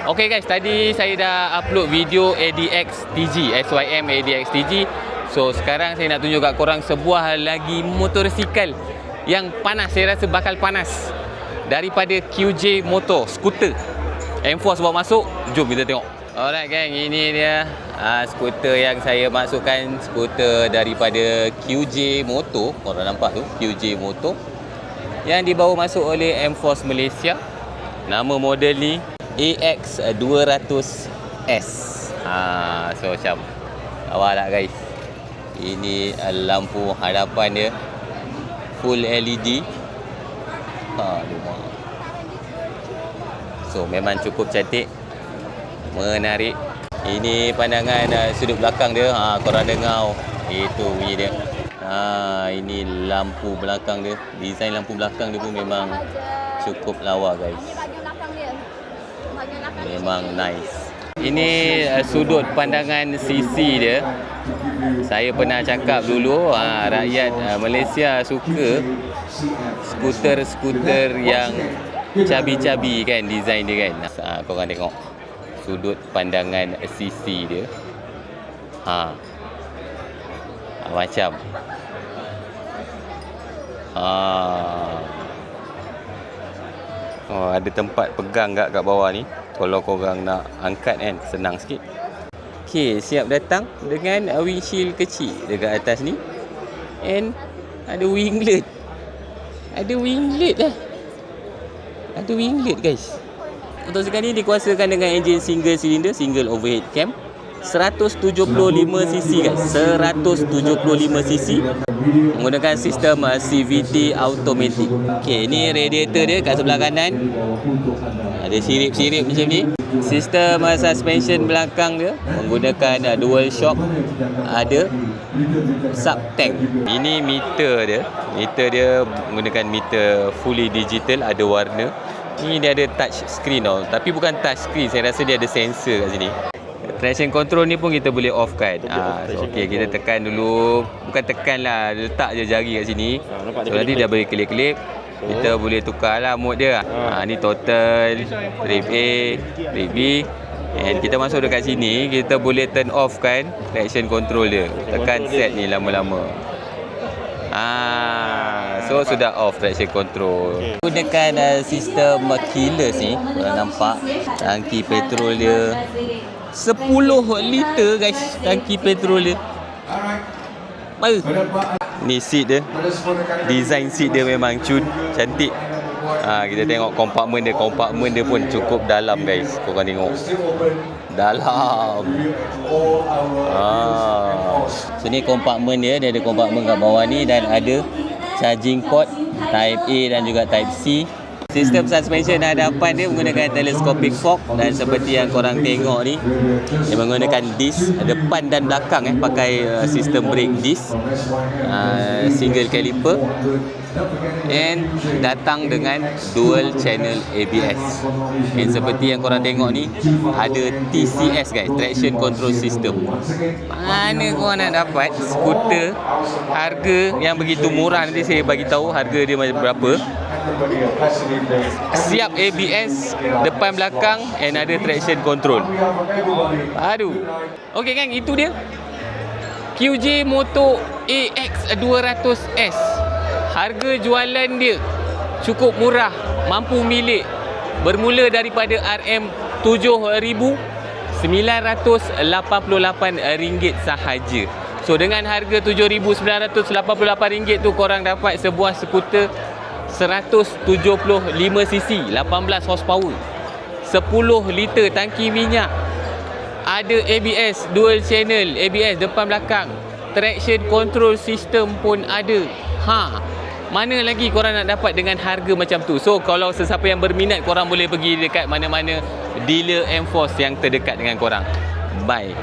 Okay guys, tadi saya dah upload video ADX TG, SYM ADX TG. So sekarang saya nak tunjuk kat korang sebuah lagi motosikal yang panas, saya rasa bakal panas, daripada QJ Motor, skuter. M-Force bawa masuk, jom kita tengok. Alright gang, ini dia skuter yang saya masukkan, skuter daripada QJ Motor. Korang nampak tu, QJ Motor, yang dibawa masuk oleh M-Force Malaysia. Nama model ni AX200S. So macam awal tak guys. Ini lampu hadapan dia full LED. So memang cukup cantik, menarik. Ini pandangan sudut belakang dia. Korang dengar itu bunyi dia. Ini lampu belakang dia. Desain lampu belakang dia pun memang cukup lawa guys. Memang nice. Ini sudut pandangan CC dia. Saya pernah cakap dulu, rakyat Malaysia suka skuter-skuter yang cabi-cabi kan, design dia kan. Korang tengok sudut pandangan CC dia. Macam ada tempat pegang kat bawah ni. Kalau korang nak angkat kan, senang sikit. Okay, siap datang dengan windshield kecil dekat atas ni. And ada winglet. Ada winglet lah. Ada winglet guys. Motosikal ni dikuasakan dengan enjin single cylinder, single overhead cam, 175cc guys. 175cc. Menggunakan sistem CVT automatic. Okay, ni radiator dia kat sebelah kanan. Ada sirip-sirip macam ni. Sistem suspension belakang dia menggunakan dual shock. Ada sub tank. Ini meter dia. Meter dia menggunakan meter fully digital, ada warna. Ni dia ada touch screen tau. Tapi bukan touch screen, saya rasa dia ada sensor kat sini. Traction control ni pun kita boleh off kan. Okay, kita tekan dulu. Bukan tekan lah, letak je jari kat sini. So nanti dia boleh kelip-kelip. Kita boleh tukar lah mode dia. Ni total, trip A, trip B. And kita masuk dekat sini, kita boleh turn off kan traction control dia. Tekan set ni lama-lama. So sudah off traction control. Gunakan sistem keyless ni. Korang nampak tangki petrol dia 10 liter guys, tangki petrol dia. Ni seat dia. Design seat dia memang cantik. Kita tengok kompartmen dia. Kompartmen dia pun cukup dalam guys. Korang tengok. Dalam. So ni kompartmen dia. Dia ada kompartmen kat bawah ni. Dan ada charging port Type A dan juga Type C. Sistem suspension hadapan dia menggunakan telescopic fork. Dan seperti yang korang tengok ni, dia menggunakan disc depan dan belakang pakai sistem brake disc, single caliper. And datang dengan dual channel ABS. And seperti yang korang tengok ni, ada TCS guys, traction control system. Mana korang nak dapat skuter harga yang begitu murah? Nanti saya bagi tahu harga dia macam berapa. Siap ABS depan belakang and ada traction control. Aduh. Okey gang, itu dia QJ Motor AX200S. Harga jualan dia cukup murah, mampu milik, bermula daripada RM7,988 sahaja. So dengan harga RM7,988 tu, korang dapat sebuah skuter 175cc, 18 horsepower, 10 liter tangki minyak, ada ABS, dual channel ABS depan belakang, traction control system pun ada. Mana lagi korang nak dapat dengan harga macam tu? So kalau sesiapa yang berminat, korang boleh pergi dekat mana-mana dealer M-Force yang terdekat dengan korang. Bye.